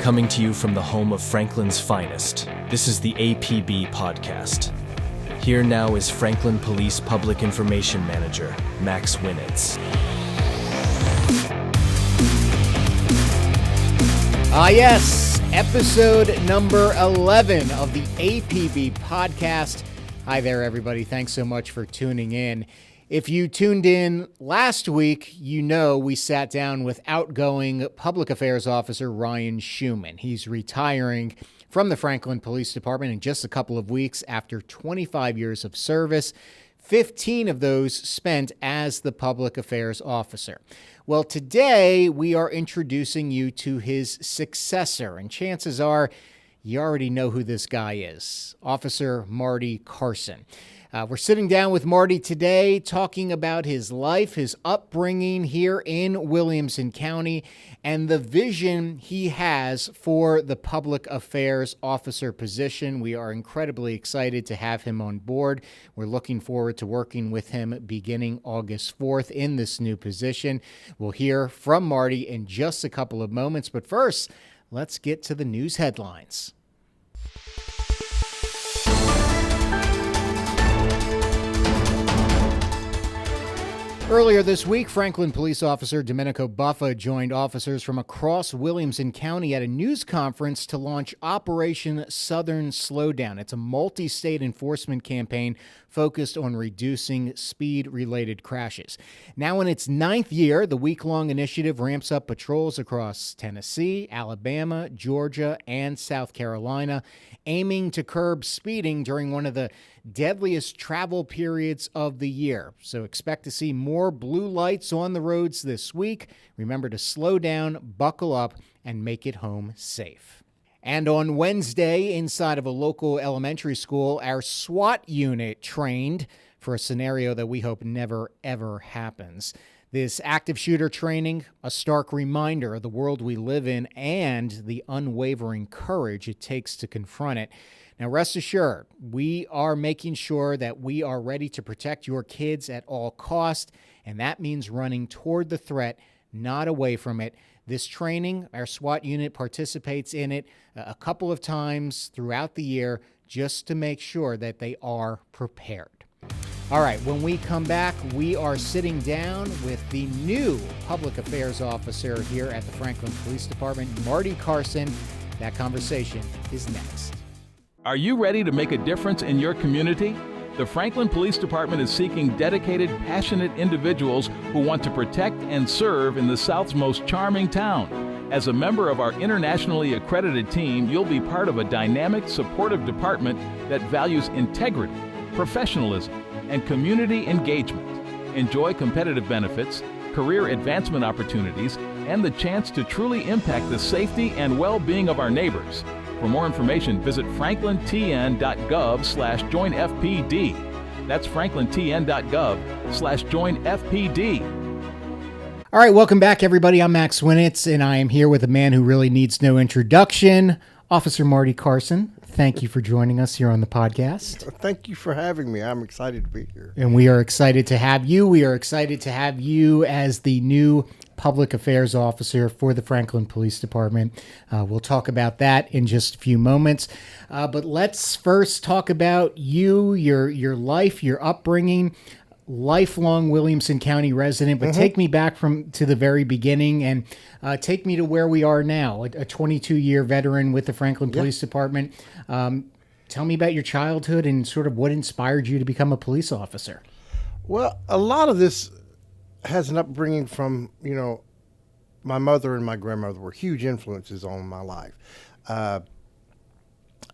Coming to you from the home of Franklin's finest, this is the APB Podcast. Here now is Franklin Police Public Information Manager, Max Winitz. Yes, episode number 11 of the APB Podcast. Hi there, everybody. Thanks so much for tuning in. If you tuned in last week, you know we sat down with outgoing Public Affairs Officer Ryan Schuman. He's retiring from the Franklin Police Department in just a couple of weeks after 25 years of service, 15 of those spent as the Public Affairs Officer. Well, today we are introducing you to his successor, and chances are you already know who this guy is, Officer Marty Carson. We're sitting down with Marty today talking about his life, his upbringing here in Williamson County, and the vision he has for the public affairs officer position. We are incredibly excited to have him on board. We're looking forward to working with him beginning August 4th in this new position. We'll hear from Marty in just a couple of moments, but first, let's get to the news headlines. Earlier this week, Franklin Police Officer Domenico Buffa joined officers from across Williamson County at a news conference to launch Operation Southern Slowdown. It's a multi-state enforcement campaign focused on reducing speed-related crashes. Now in its 9th year, the week-long initiative ramps up patrols across Tennessee, Alabama, Georgia, and South Carolina, aiming to curb speeding during one of the deadliest travel periods of the year. So expect to see more blue lights on the roads this week. Remember to slow down, buckle up, and make it home safe. And on Wednesday, inside of a local elementary school, our SWAT unit trained for a scenario that we hope never, ever happens. This active shooter training, a stark reminder of the world we live in and the unwavering courage it takes to confront it. Now, rest assured, we are making sure that we are ready to protect your kids at all costs, and that means running toward the threat, not away from it. This training, our SWAT unit participates in it a couple of times throughout the year just to make sure that they are prepared. All right, when we come back, we are sitting down with the new public affairs officer here at the Franklin Police Department, Marty Carson. That conversation is next. Are you ready to make a difference in your community? The Franklin Police Department is seeking dedicated, passionate individuals who want to protect and serve in the South's most charming town. As a member of our internationally accredited team, you'll be part of a dynamic, supportive department that values integrity, professionalism, and community engagement. Enjoy competitive benefits, career advancement opportunities, and the chance to truly impact the safety and well-being of our neighbors. For more information, visit franklintn.gov/joinfpd. That's franklintn.gov/joinfpd. All right, welcome back, everybody. I'm Max Winitz, and I am here with a man who really needs no introduction, Officer Marty Carson. Thank you for joining us here on the podcast. Thank you for having me. I'm excited to be here. And we are excited to have you. We are excited to have you as the new public affairs officer for the Franklin Police Department. We'll talk about that in just a few moments. But let's first talk about you, your life, your upbringing. Lifelong Williamson County resident, but take me back to the very beginning and take me to where we are now, a 22-year veteran with the Franklin Police Department. Tell me about your childhood and sort of what inspired you to become a police officer. Well, a lot of this has an upbringing from, my mother and my grandmother were huge influences on my life.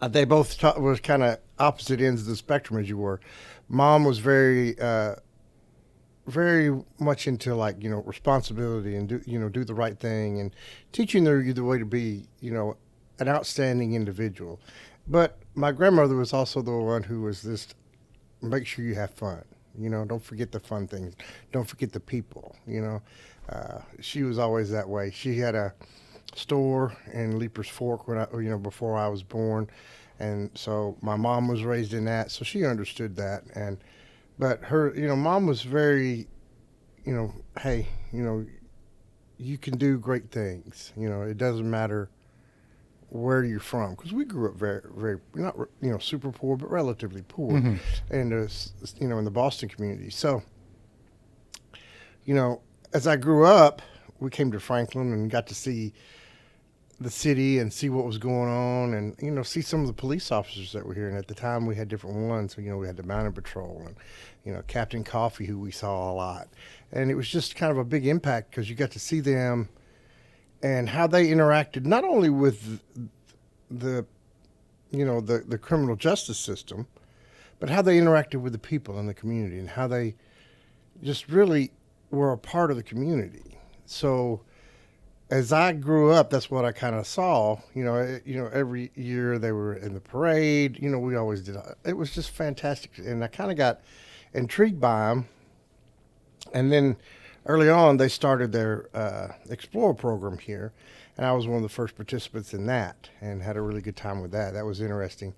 They both was kind of opposite ends of the spectrum as you were. Mom was very much into responsibility and do the right thing and teaching you the way to be, an outstanding individual. But my grandmother was also the one who was this, make sure you have fun. Don't forget the fun things. Don't forget the people, She was always that way. She had a store in Leaper's Fork before I was born. And so my mom was raised in that, so she understood that. But her, Mom was very, hey, you can do great things. It doesn't matter where you're from, because we grew up very, very not super poor, but relatively poor, and in the Boston community. So, as I grew up, we came to Franklin and got to see the city and see what was going on, and see some of the police officers that were here. And at the time, we had different ones. So, we had the Mounted Patrol and Captain Coffee, who we saw a lot, and it was just kind of a big impact because you got to see them and how they interacted not only with the criminal justice system, but how they interacted with the people in the community and how they just really were a part of the community. So as I grew up, that's what I kind of saw. Every year they were in the parade. We always did. It was just fantastic, and I kind of got intrigued by them. And then early on, they started their Explorer program here, and I was one of the first participants in that, and had a really good time with that. That was interesting,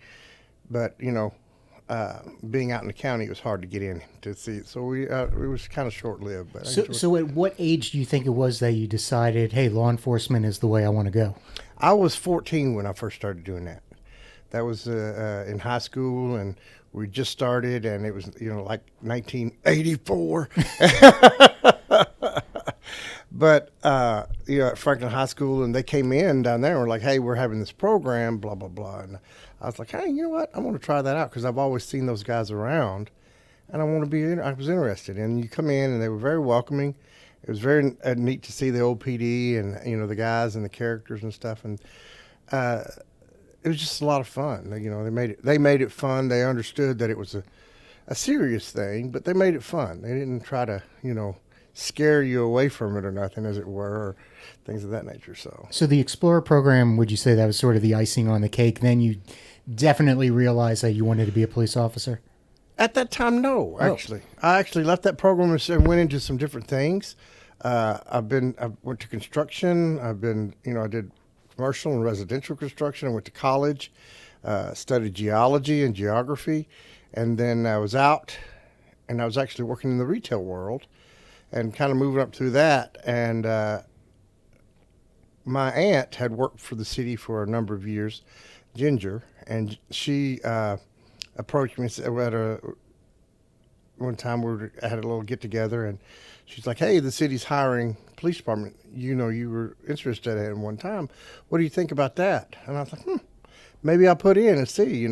but being out in the county, it was hard to get in to see it. So it was kind of short-lived. But So at what age do you think it was that you decided, hey, law enforcement is the way I want to go? I was 14 when I first started doing that. That was in high school, and we just started, and it was like 1984. But at Franklin High School, and they came in down there and were like, hey, we're having this program, blah, blah, blah. And I was like, hey, you know what? I want to try that out because I've always seen those guys around, and I was interested. And you come in, and they were very welcoming. It was very neat to see the old PD and, the guys and the characters and stuff. And it was just a lot of fun. They made it fun. They understood that it was a serious thing, but they made it fun. They didn't try to, scare you away from it or nothing, as it were, or things of that nature. So the Explorer program, would you say that was sort of the icing on the cake? Then you definitely realized that you wanted to be a police officer? At that time, no, actually. I actually left that program and went into some different things. I went to construction. I did commercial and residential construction. I went to college, studied geology and geography, and then I was out, and I was actually working in the retail world and kind of moving up through that. And my aunt had worked for the city for a number of years, Ginger, and she approached me and said, one time I had a little get together, and she's like, hey, the city's hiring police department. You were interested in it one time. What do you think about that? And I was like, maybe I'll put in and see,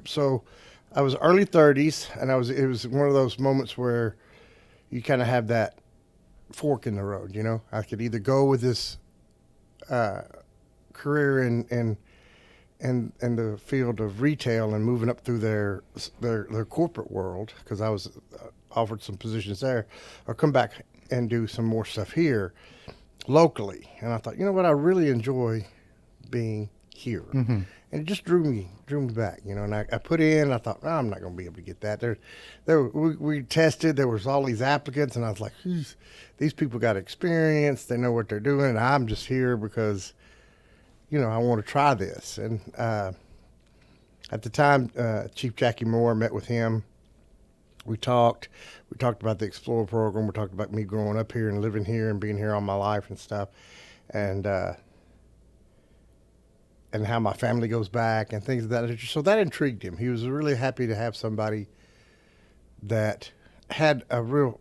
So I was early 30s, and it was one of those moments where you kind of have that fork in the road, I could either go with this career in the field of retail and moving up through their corporate world, because I was offered some positions there, or come back and do some more stuff here locally. And I thought, you know what, I really enjoy being here. Mm-hmm. And it just drew me back, and I put in, I thought, I'm not going to be able to get that. We tested, there was all these applicants, and I was like, these people got experience, they know what they're doing, and I'm just here because, I want to try this. And at the time, Chief Jackie Moore, met with him. We talked about the Explorer program. We talked about me growing up here and living here and being here all my life and stuff. And how my family goes back and things of that nature. So that intrigued him. He was really happy to have somebody that had a real,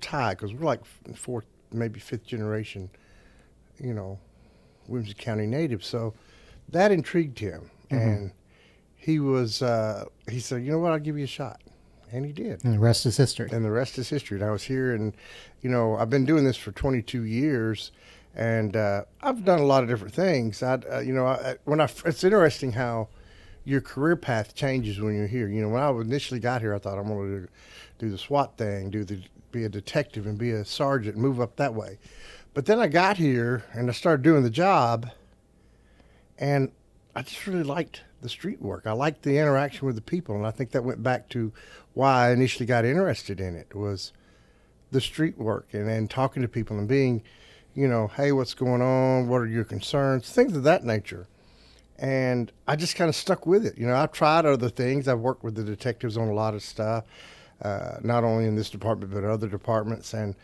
tie, because we're like fourth, maybe fifth generation, Williamson County native. So that intrigued him. Mm-hmm. And he said, you know what, I'll give you a shot. And he did. And the rest is history. And the rest is history. And I was here, and, I've been doing this for 22 years. And I've done a lot of different things. It's interesting how your career path changes when you're here. When I initially got here, I thought I'm going to do the SWAT thing, be a detective and be a sergeant, and move up that way. But then I got here and I started doing the job, and I just really liked the street work. I liked the interaction with the people, and I think that went back to why I initially got interested in it, was the street work and talking to people and being, hey, what's going on? What are your concerns? Things of that nature. And I just kind of stuck with it. I've tried other things. I've worked with the detectives on a lot of stuff, not only in this department, but other departments. And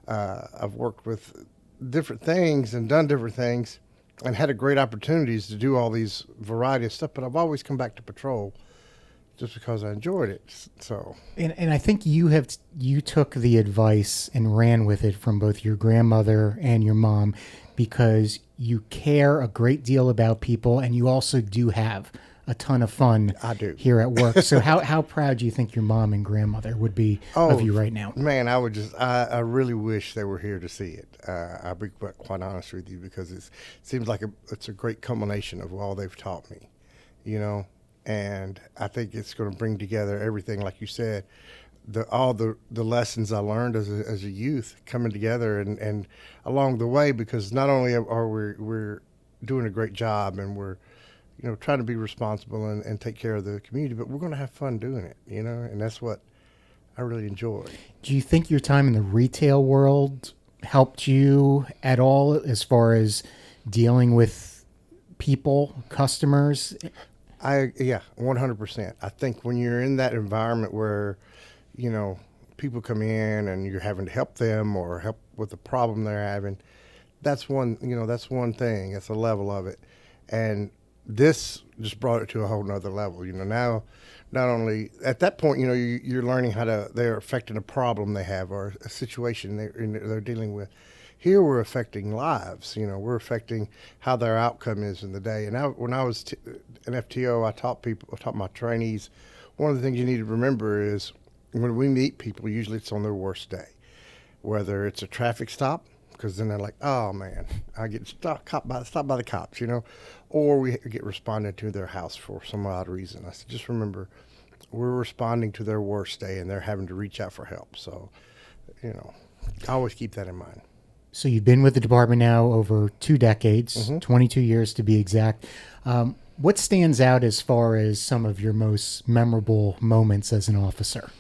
I've worked with different things and done different things. and had a great opportunities to do all these variety of stuff. But I've always come back to patrol just because I enjoyed it. So, And I think you took the advice and ran with it from both your grandmother and your mom, because you care a great deal about people, and you also do have a ton of fun. I do. Here at work. So how proud do you think your mom and grandmother would be of you right now? Man, I really wish they were here to see it. I'll be quite honest with you, because it seems like it's a great culmination of all they've taught me, you know. And I think it's going to bring together everything, like you said, all the lessons I learned as a youth coming together and along the way, because not only are we're doing a great job and we're, you know, trying to be responsible and take care of the community, but we're going to have fun doing it, you know, and that's what I really enjoy. Do you think your time in the retail world helped you at all as far as dealing with people, customers? Yeah, 100%. I think when you're in that environment where, you know, people come in and you're having to help them or help with the problem they're having, that's one thing. That's a level of it. And this just brought it to a whole nother level. You know, now, not only at that point, you know, you're learning they're affecting a problem they have or a situation they're dealing with. Here we're affecting lives. You know, we're affecting how their outcome is in the day. And when I was an FTO, I taught my trainees, one of the things you need to remember is when we meet people, usually it's on their worst day, whether it's a traffic stop, because then they're like, oh man, I get stopped by the cops, you know, or we get responded to their house for some odd reason. I said, just remember, we're responding to their worst day and they're having to reach out for help. So, you know, I always keep that in mind. So you've been with the department now over 2 decades, 22 years to be exact. What stands out as far as some of your most memorable moments as an officer?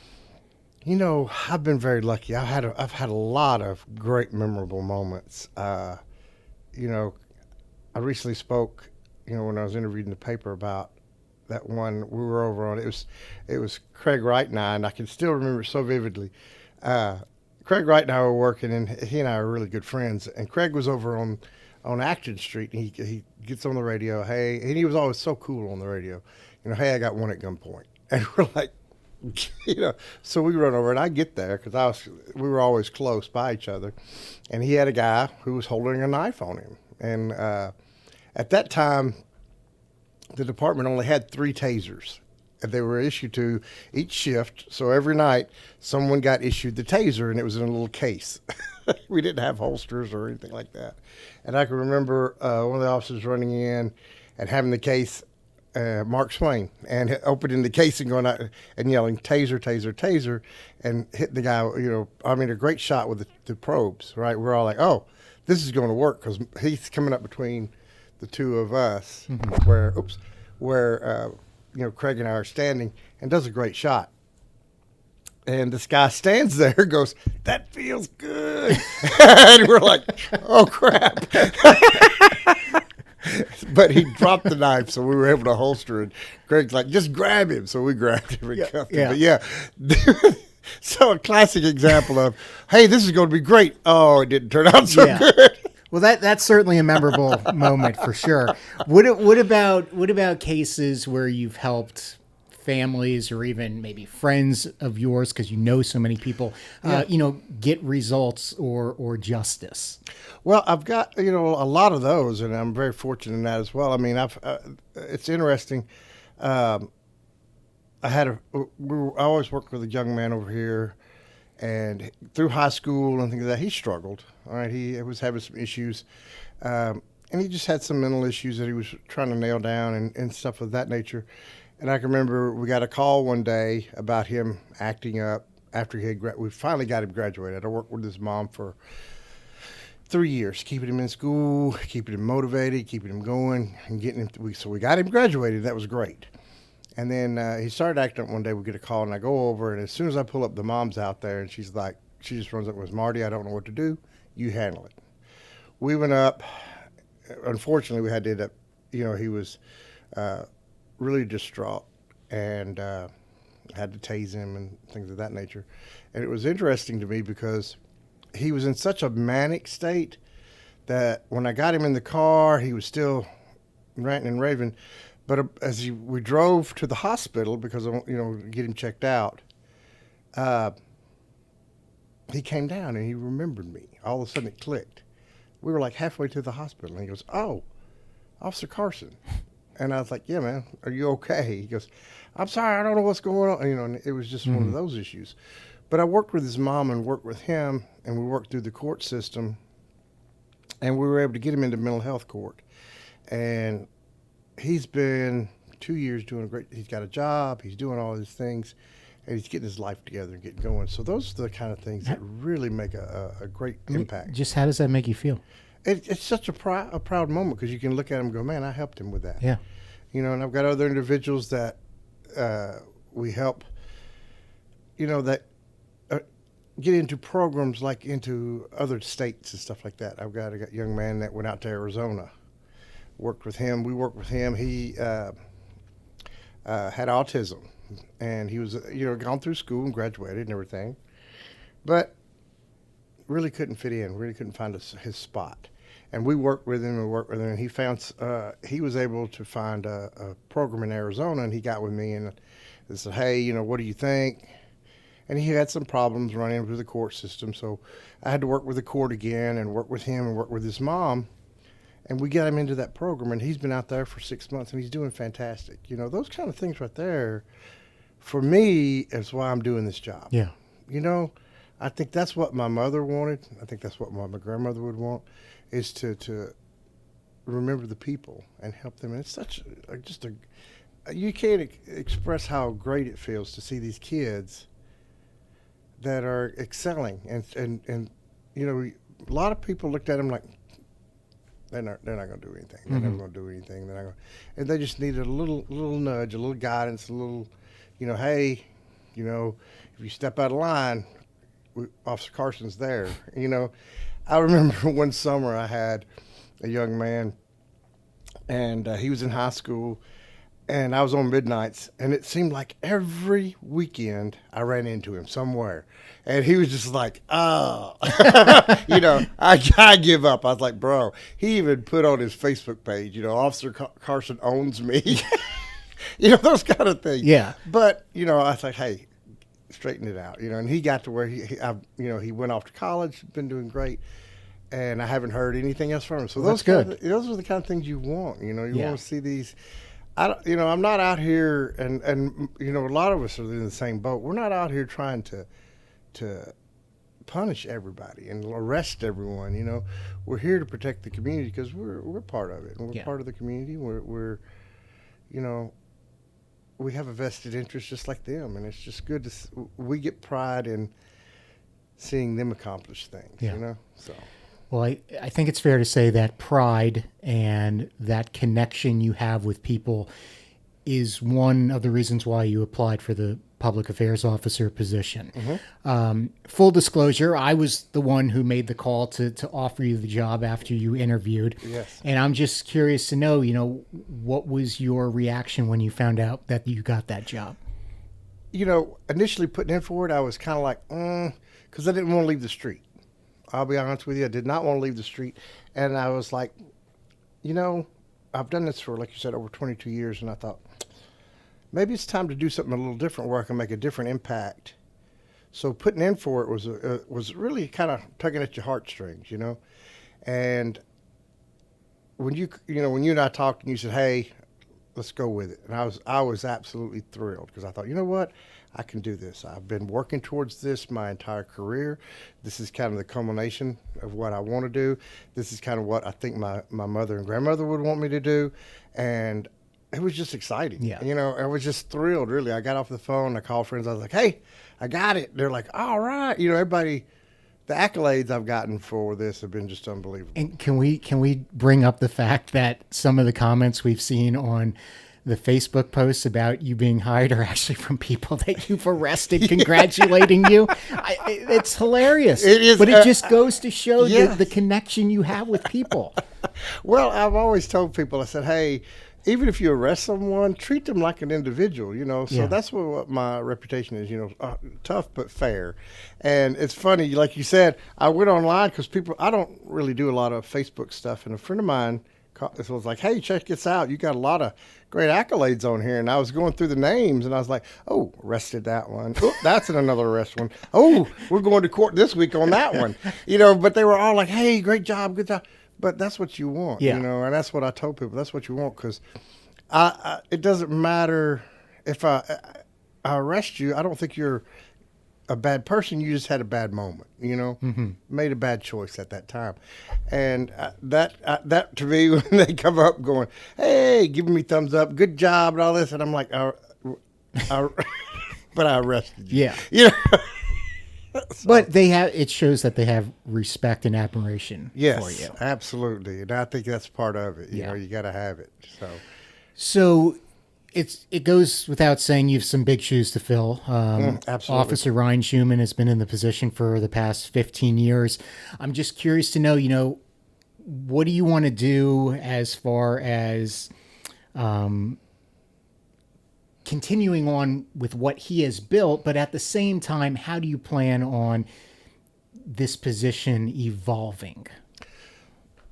You know, I've been very lucky. I've had a lot of great memorable moments. You know, I recently spoke, you know, when I was interviewed in the paper about that one we were over on. It was Craig Wright and I can still remember it so vividly. Craig Wright and I were working, and he and I are really good friends. And Craig was over on Acton Street, and he gets on the radio, hey, and he was always so cool on the radio. You know, hey, I got one at gunpoint. And we're like, you know, so we run over, and I get there because we were always close by each other, and he had a guy who was holding a knife on him. And at that time, the department only had 3 tasers. They were issued to each shift, so every night someone got issued the taser, and it was in a little case. We didn't have holsters or anything like that. And I can remember one of the officers running in and having the case, Mark Swain, and opening the case and going out and yelling, taser, taser, taser, and hitting the guy, you know, I mean, a great shot with the probes, right? We're all like, oh, this is going to work, because he's coming up between the two of us, where you know, Craig and I are standing, and does a great shot. And this guy stands there, goes, that feels good. And we're like, oh, crap. But he dropped the knife, so we were able to holster it. Craig's like, just grab him. So we grabbed him and cuffed him. But yeah, so a classic example of, hey, this is going to be great. Oh, it didn't turn out so good. Well, that's certainly a memorable moment for sure. What about cases where you've helped families or even maybe friends of yours, because you know so many people, you know, get results or justice? Well, I've got, you know, a lot of those, and I'm very fortunate in that as well. I mean, it's interesting. I always worked with a young man over here, and through high school and things like that, he struggled. All right, he was having some issues, and he just had some mental issues that he was trying to nail down and stuff of that nature. And I can remember we got a call one day about him acting up after we finally got him graduated. I worked with his mom for 3 years, keeping him in school, keeping him motivated, keeping him going, and getting him. So we got him graduated. That was great. And then he started acting up one day. We get a call, and I go over, and as soon as I pull up, the mom's out there, and she's like, she just runs up and goes, Marty, I don't know what to do. You handle it. We went up. Unfortunately, we had to end up, you know, he was really distraught, and had to tase him and things of that nature. And it was interesting to me because he was in such a manic state that when I got him in the car, he was still ranting and raving. But we drove to the hospital because I get him checked out, he came down and he remembered me. All of a sudden it clicked. We were like halfway to the hospital, and he goes, "Oh, Officer Carson." And I was like, "Yeah, man, are you okay?" He goes, "I'm sorry, I don't know what's going on." And it was just one of those issues. But I worked with his mom and worked with him, and we worked through the court system, and we were able to get him into mental health court. And he's been 2 years doing great. He's got a job. He's doing all these things, and he's getting his life together and getting going. So those are the kind of things that really make a great impact. Just how does that make you feel? It's such a proud moment, because you can look at him and go, "Man, I helped him with that." Yeah. And I've got other individuals that we help, that get into programs like into other states and stuff like that. I've got a young man that went out to Arizona, worked with him. We worked with him. He had autism, and he was, gone through school and graduated and everything, but really couldn't fit in, really couldn't find his spot. And we worked with him and he found, he was able to find a program in Arizona, and he got with me and said, "Hey, what do you think?" And he had some problems running through the court system, so I had to work with the court again and work with him and work with his mom, and we got him into that program, and he's been out there for 6 months, and he's doing fantastic. Those kind of things right there, for me, is why I'm doing this job. Yeah. I think that's what my mother wanted. I think that's what my grandmother would want, is to remember the people and help them. And it's such you can't express how great it feels to see these kids that are excelling, and a lot of people looked at them like they're not going to do anything. They're never going to do anything. And they just needed a little nudge, a little guidance, a little, hey, if you step out of line, Officer Carson's there. I remember one summer I had a young man, and he was in high school, and I was on midnights, and it seemed like every weekend I ran into him somewhere, and he was just like, "Oh," I give up. I was like, "Bro," he even put on his Facebook page, "Officer Carson owns me," those kind of things. Yeah. But I was like, "Hey, straighten it out," and he got to where he went off to college, been doing great, and I haven't heard anything else from him. So that's good. Those are the kind of things you want. You Yeah. want to see these. I'm not out here, and a lot of us are in the same boat. We're not out here trying to punish everybody and arrest everyone. We're here to protect the community, because we're part of it, and we're part of the community. We're we have a vested interest just like them, and it's just good we get pride in seeing them accomplish things. Yeah. So. Well, I think it's fair to say that pride and that connection you have with people is one of the reasons why you applied for the public affairs officer position. Full disclosure, I was the one who made the call to offer you the job after you interviewed. Yes. And I'm just curious to know, what was your reaction when you found out that you got that job? Initially putting in for it, I was kind of like, because I didn't want to leave the street. I'll be honest with you. I did not want to leave the street. And I was like, I've done this for, like you said, over 22 years. And I thought, maybe it's time to do something a little different where I can make a different impact. So putting in for it was really kind of tugging at your heartstrings, And when you and I talked and you said, "Hey, let's go with it," and I was absolutely thrilled, because I thought, you know what? I can do this. I've been working towards this my entire career. This is kind of the culmination of what I want to do. This is kind of what I think my mother and grandmother would want me to do. And it was just exciting. Yeah. I was just thrilled, really. I got off the phone. I called friends. I was like, "Hey, I got it." They're like, "All right." Everybody, the accolades I've gotten for this have been just unbelievable. And can we bring up the fact that some of the comments we've seen on the Facebook posts about you being hired are actually from people that you've arrested congratulating you? It's hilarious. It is, but it just goes to show yes. the connection you have with people. Well, I've always told people, I said, "Hey, even if you arrest someone, treat them like an individual, you know. So Yeah. that's what my reputation is, you know, tough but fair. And it's funny, like you said, I went online because I don't really do a lot of Facebook stuff. And a friend of mine was like, hey, check this out. You got a lot of great accolades on here. And I was going through the names and I was like, oh, arrested that one. Oh, that's another arrest one. Oh, we're going to court this week on that one. You know, but they were all like, hey, great job, good job. But that's what you want, Yeah. you know, and that's what I told people. That's what you want, because it doesn't matter if I arrest you. I don't think you're a bad person. You just had a bad moment, you know, made a bad choice at that time. And that to me, when they come up going, hey, giving me thumbs up, good job, and all this, and I'm like, but I arrested you. Yeah. You know? But it shows that they have respect and admiration Yes, for you. absolutely. And I think that's part of it. You Yeah. know, you got to have it. So it goes without saying you've some big shoes to fill. Absolutely. Officer Ryan Schumann has been in the position for the past 15 years. I'm just curious to know, you know, what do you want to do as far as continuing on with what he has built, but at the same time, how do you plan on this position evolving?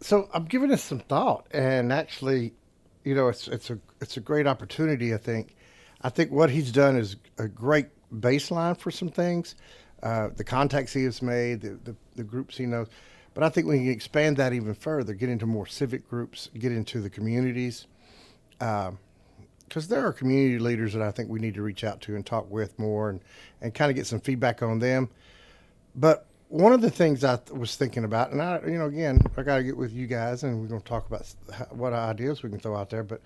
So I'm giving this some thought, and actually, you know, it's a great opportunity. I think what he's done is a great baseline for some things, the contacts he has made, the groups he knows. But I think we can expand that even further, get into more civic groups, get into the communities, because there are community leaders that I think we need to reach out to and talk with more, and kind of get some feedback on them. But one of the things I was thinking about, and again, I got to get with you guys, and we're going to talk about what ideas we can throw out there. But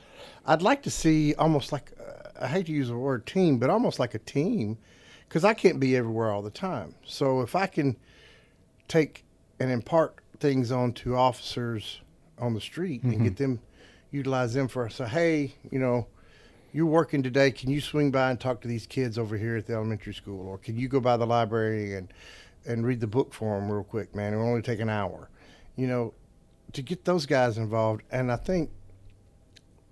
I'd like to see almost like, I hate to use the word team, but almost like a team, because I can't be everywhere all the time. So if I can take and impart things onto officers on the street and get them, utilize them for, so, hey, you know, you're working today, can you swing by and talk to these kids over here at the elementary school? Or can you go by the library and read the book for them real quick, man? It will only take an hour, you know, to get those guys involved. And I think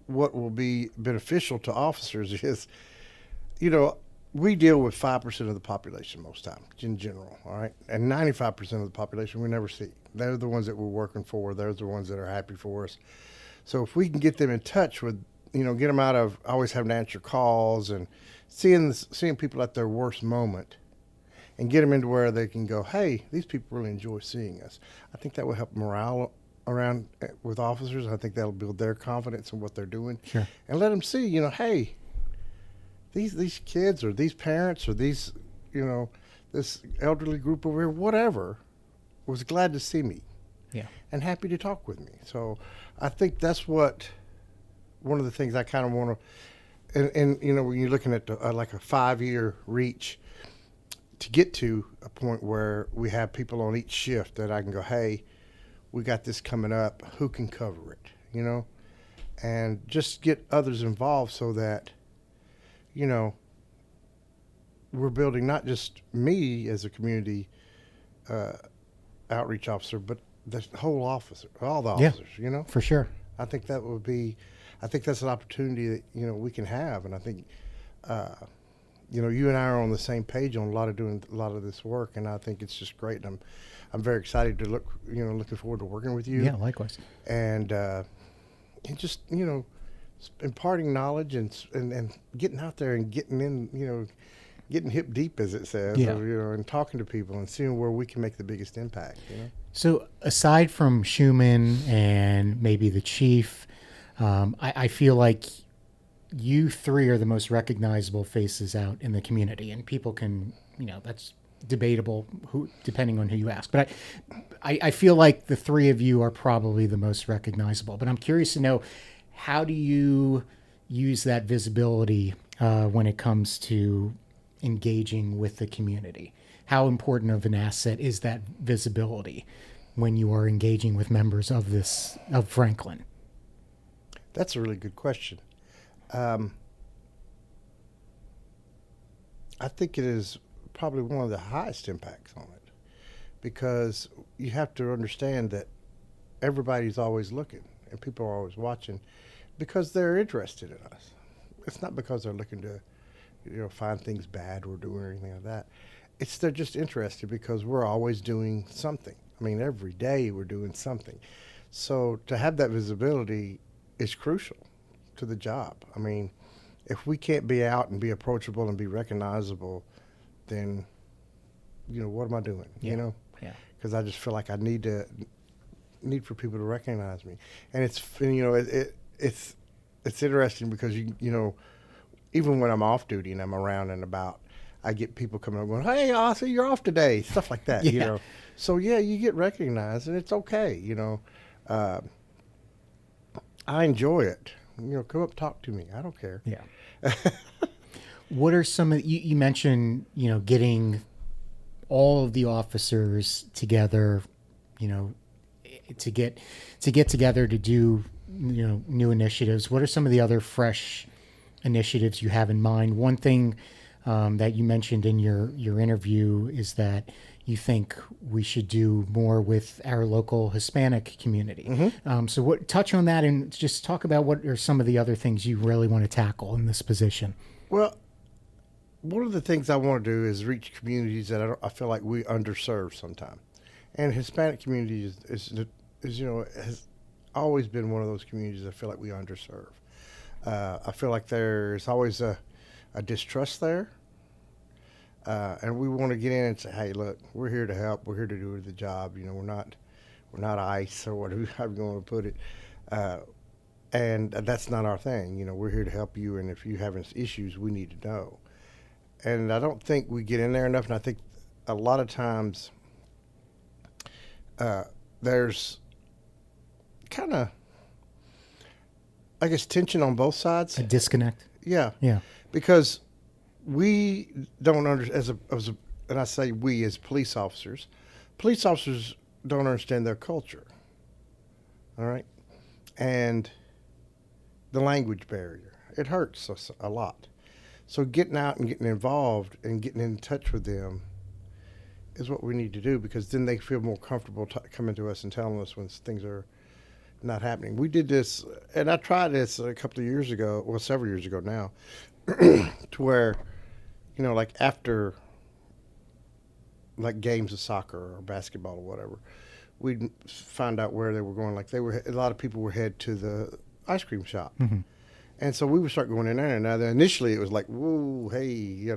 what will be beneficial to officers is, you know, we deal with 5% of the population most times in general, all right? And 95% of the population we never see. They're the ones that we're working for. They're the ones that are happy for us. So if we can get them in touch with, you know, get them out of always having to answer calls and seeing people at their worst moment, and get them into where they can go, hey, these people really enjoy seeing us. I think that will help morale around with officers. I think that'll build their confidence in what they're doing. Sure. And let them see, you know, hey, these kids or these parents or these, you know, this elderly group over here, whatever, was glad to see me. Yeah. And happy to talk with me. So I think that's one of the things I kind of want to, and you know, when you're looking at like a 5-year reach, to get to a point where we have people on each shift that I can go, hey, we got this coming up, who can cover it, you know? And just get others involved so that, you know, we're building not just me as a community outreach officer, but the whole officer, all the officers, you know? For sure. I think that's an opportunity that, you know, we can have. And I think, you know, you and I are on the same page on doing a lot of this work, and I think it's just great. And I'm very excited to looking forward to working with you. Yeah, likewise. And just, you know, imparting knowledge and getting out there and getting in, you know, getting hip deep, as it says, Yeah. or, you know, and talking to people and seeing where we can make the biggest impact, you know. So aside from Schumann and maybe the chief, I feel like you three are the most recognizable faces out in the community, and people can, you know, that's debatable depending on who you ask. But I feel like the three of you are probably the most recognizable. But I'm curious to know, how do you use that visibility when it comes to engaging with the community? How important of an asset is that visibility when you are engaging with members of Franklin? That's a really good question. I think it is probably one of the highest impacts on it, because you have to understand that everybody's always looking and people are always watching. because they're interested in us. It's not because they're looking to, find things bad we're doing or anything like that. They're just interested because we're always doing something. I mean, every day we're doing something. So to have that visibility is crucial to the job. I mean, if we can't be out and be approachable and be recognizable, then, what am I doing? Yeah. Because I just feel like I need for people to recognize me. And it's interesting because even when I'm off duty and I'm around and about, I get people coming up going, "Hey, I see you're off today," stuff like that. Yeah. So you get recognized and it's okay. I enjoy it. Come up, talk to me. I don't care. Yeah. What are some of you mentioned, getting all of the officers together, to get together to do, new initiatives. What are some of the other fresh initiatives you have in mind? One thing that you mentioned in your interview is that you think we should do more with our local Hispanic community. Mm-hmm. So touch on that and just talk about what are some of the other things you really want to tackle in this position. Well, one of the things I want to do is reach communities that I feel like we underserve sometimes. And Hispanic community has always been one of those communities I feel like we underserve. I feel like there's always a distrust there. And we want to get in and say, "Hey, look, we're here to help. We're here to do the job. We're not ICE or whatever you want to put it. And that's not our thing. We're here to help you. And if you have issues, we need to know." And I don't think we get in there enough. And I think a lot of times there's kind of, I guess, tension on both sides. A disconnect. Yeah. Yeah. Because we don't understand, and I say we as police officers don't understand their culture. All right? And the language barrier. It hurts us a lot. So getting out and getting involved and getting in touch with them is what we need to do, because then they feel more comfortable coming to us and telling us when things are not happening. We did this, and I tried this a couple of years ago, well, several years ago now, to where, like after like games of soccer or basketball or whatever, we'd find out where they were going. Like a lot of people would head to the ice cream shop. Mm-hmm. And so we would start going in there. And now initially it was like, whoa, hey,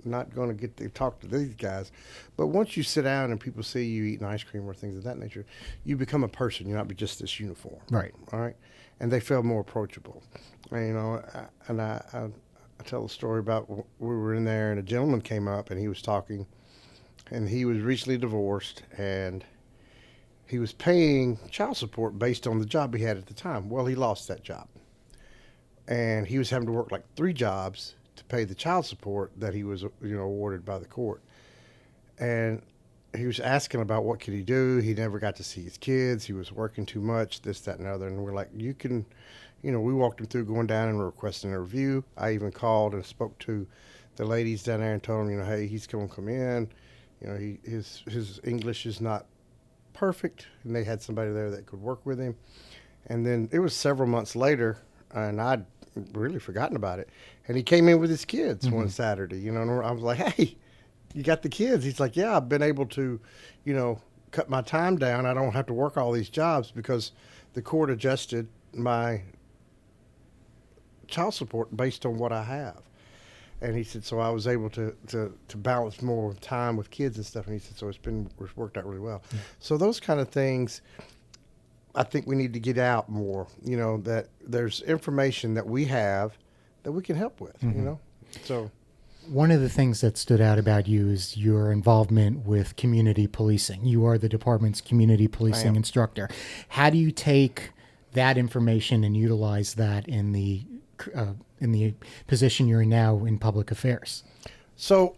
not going to get to talk to these guys. But once you sit down and people see you eating ice cream or things of that nature, you become a person. You're not just this uniform. Right. All right. And they feel more approachable. And, I tell the story about we were in there and a gentleman came up and he was talking, and he was recently divorced and he was paying child support based on the job he had at the time. Well, he lost that job. And he was having to work like 3 jobs to pay the child support that he was, awarded by the court. And he was asking about what could he do. He never got to see his kids. He was working too much, this, that, and other. And we're like, you can, we walked him through going down and requesting a review. I even called and spoke to the ladies down there and told them, hey, he's going to come in. His English is not perfect. And they had somebody there that could work with him. And then it was several months later, and I'd really forgotten about it. And he came in with his kids one Saturday, and I was like, hey, you got the kids? He's like, yeah, I've been able to, cut my time down. I don't have to work all these jobs because the court adjusted my child support based on what I have. And he said, so I was able to balance more time with kids and stuff. And he said, so it's worked out really well. Yeah. So those kind of things, I think we need to get out more, that there's information that we have that we can help with, So one of the things that stood out about you is your involvement with community policing. You are the department's community policing instructor. How do you take that information and utilize that in the position you're in now in public affairs? So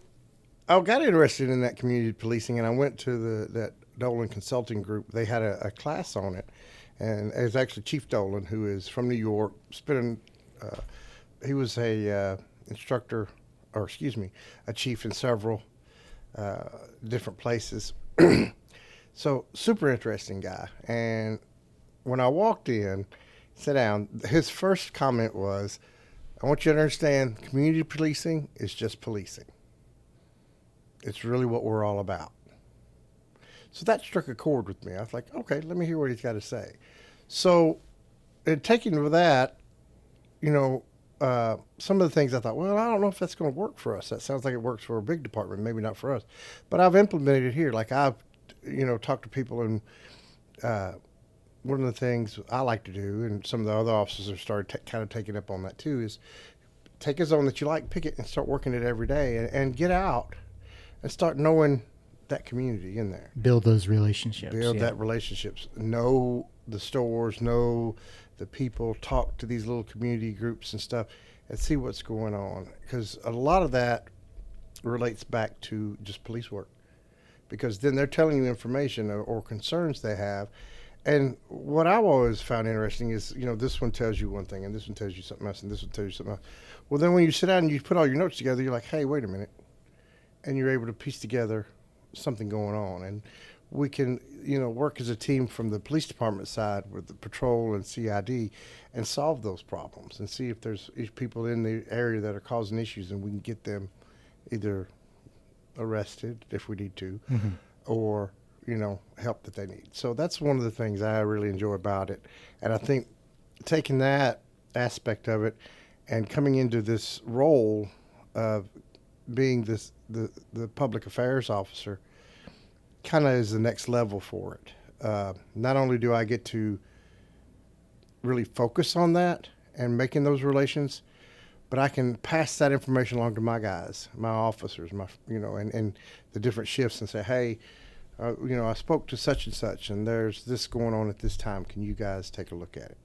I got interested in that community policing, and I went to that Dolan Consulting Group. They had a class on it, and it was actually Chief Dolan, who is from New York. He was a instructor, a chief in several different places. So super interesting guy. And when I walked in, sit down. His first comment was, I want you to understand community policing is just policing. It's really what we're all about. So that struck a chord with me. I was like, okay, let me hear what he's got to say. So in taking with that, some of the things I thought, well, I don't know if that's going to work for us. That sounds like it works for a big department, maybe not for us. But I've implemented it here. Like I've, talked to people, and one of the things I like to do, and some of the other officers have started kind of taking up on that too, is take a zone that you like, pick it, and start working it every day, and get out and start knowing that community in there. Build those relationships. Build that relationships. Know the stores, know the people, talk to these little community groups and stuff, and see what's going on. Because a lot of that relates back to just police work. Because then they're telling you information or concerns they have. And what I've always found interesting is, this one tells you one thing, and this one tells you something else, and this one tells you something else. Well, then when you sit down and you put all your notes together, you're like, hey, wait a minute. And you're able to piece together something going on. And we can, work as a team from the police department side with the patrol and CID and solve those problems and see if there's people in the area that are causing issues, and we can get them either arrested if we need to, or, help that they need. So that's one of the things I really enjoy about it. And I think taking that aspect of it and coming into this role of being the public affairs officer kind of is the next level for it. Not only do I get to really focus on that and making those relations, but I can pass that information along to my guys, my officers, and the different shifts, and say, hey, I spoke to such and such, and there's this going on at this time. Can you guys take a look at it?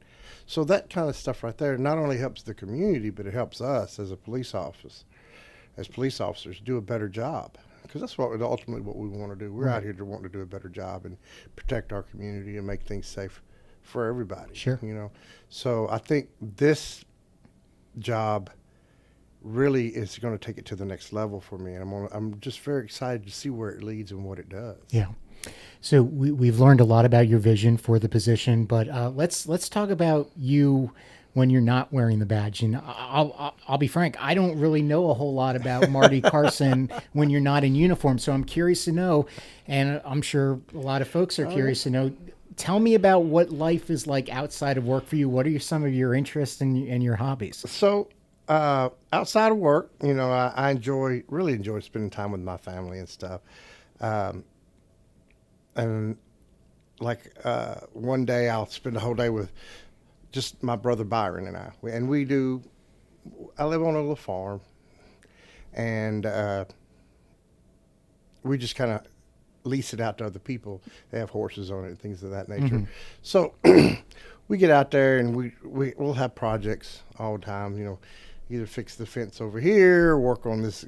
So that kind of stuff right there not only helps the community, but it helps us as a police office, as police officers, do a better job. Because that's ultimately what we want to do. We're out here to want to do a better job and protect our community and make things safe for everybody. Sure. So I think this job really is going to take it to the next level for me, and I'm just very excited to see where it leads and what it does. Yeah. So we've learned a lot about your vision for the position, but let's talk about you when you're not wearing the badge. And I'll be frank, I don't really know a whole lot about Marty Carson when you're not in uniform. So I'm curious to know, and I'm sure a lot of folks are curious to know. Tell me about what life is like outside of work for you. What are some of your interests and your hobbies? So outside of work, I really enjoy spending time with my family and stuff. And like one day I'll spend the whole day with just my brother Byron and I. I live on a little farm, and we just kind of lease it out to other people. They have horses on it and things of that nature. So we get out there, and we'll have projects all the time, either fix the fence over here, work on this,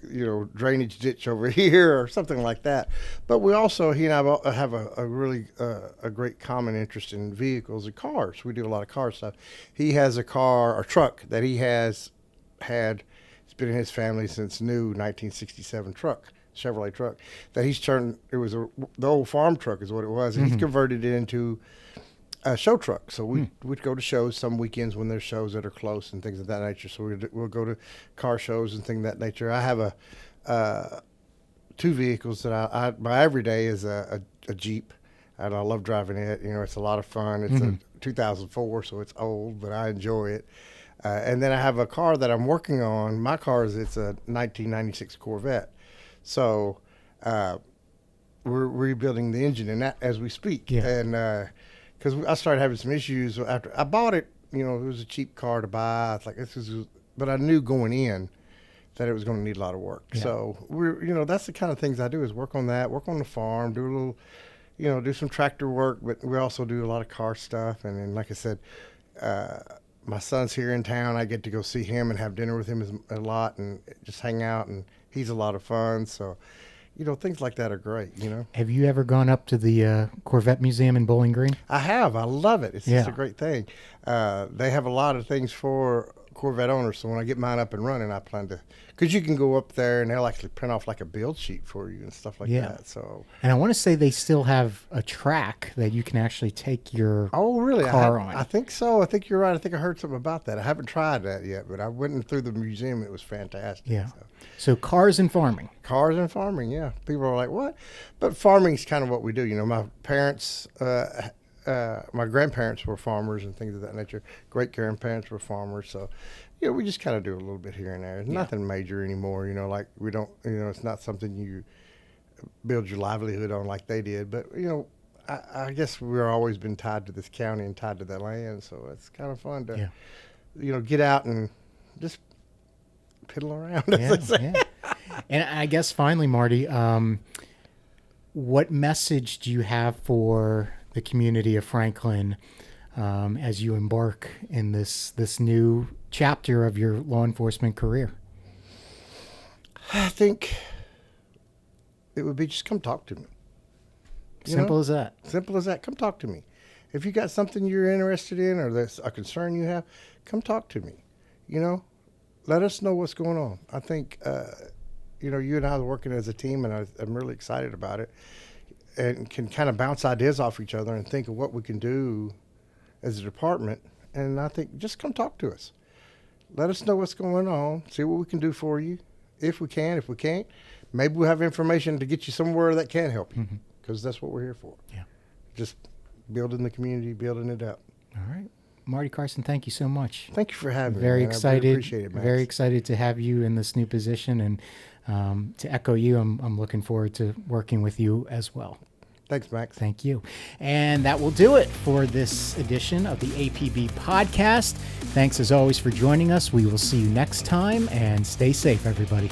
drainage ditch over here, or something like that. But we also, he and I have a really a great common interest in vehicles and cars. We do a lot of car stuff. He has a truck that he has had. It's been in his family since new 1967 truck. Chevrolet truck that he's turned. It was the old farm truck is what it was. And he's converted it into a show truck. So we'd go to shows some weekends when there's shows that are close and things of that nature. So we'll go to car shows and things of that nature. I have two vehicles that my everyday is a Jeep, and I love driving it. It's a lot of fun. It's a 2004, so it's old, but I enjoy it. And then I have a car that I'm working on. My car it's a 1996 Corvette. So we're rebuilding the engine in that as we speak. Yeah. And because I started having some issues after I bought it, it was a cheap car to buy. I was like, but I knew going in that it was going to need a lot of work. Yeah. So that's the kind of things I do is work on that, work on the farm, do a little, do some tractor work, but we also do a lot of car stuff. And then, like I said, my son's here in town. I get to go see him and have dinner with him a lot and just hang out, and he's a lot of fun. So, things like that are great, Have you ever gone up to the Corvette Museum in Bowling Green? I have. I love it. It's just a great thing. They have a lot of things for Corvette owner, so when I get mine up and running, I plan to, because you can go up there and they'll actually print off like a build sheet for you and stuff like that. So, And I want to say they still have a track that you can actually take your oh really? car on. I think so. I think you're right. I think I heard something about that. I haven't tried that yet, but I went through the museum. It was fantastic. Yeah. So. So cars and farming. Cars and farming, yeah. People are like, what? But farming's kind of what we do. You know, my parents, my grandparents were farmers and things of that nature. Great-grandparents were farmers. So, you know, we just kind of do a little bit here and there. It's nothing major anymore, you know, like we don't, you know, it's not something you build your livelihood on like they did. But, you know, I guess we've always been tied to this county and tied to that land. So it's kind of fun to, you know, get out and just piddle around, as they say. And I guess finally, Marty, what message do you have for the community of Franklin as you embark in this new chapter of your law enforcement career? I think it would be just come talk to me. Simple as that. Simple as that. Come talk to me. If you got something you're interested in or there's a concern you have, come talk to me. You know, let us know what's going on. I think, you know, you and I are working as a team, and I'm really excited about it, and can kind of bounce ideas off each other and think of what we can do as a department. And I think just come talk to us. Let us know what's going on, see what we can do for you. If we can, if we can't, maybe we'll have information to get you somewhere that can help you, because that's what we're here for. Yeah. Just building the community, building it up. All right. Marty Carson, thank you so much. Thank you for having me. Very man. excited. I really appreciate it, Max. Very excited to have you in this new position, and to echo you, I'm looking forward to working with you as well. Thanks, Max. Thank you. And that will do it for this edition of the APB podcast. Thanks as always for joining us. We will see you next time, and stay safe, everybody.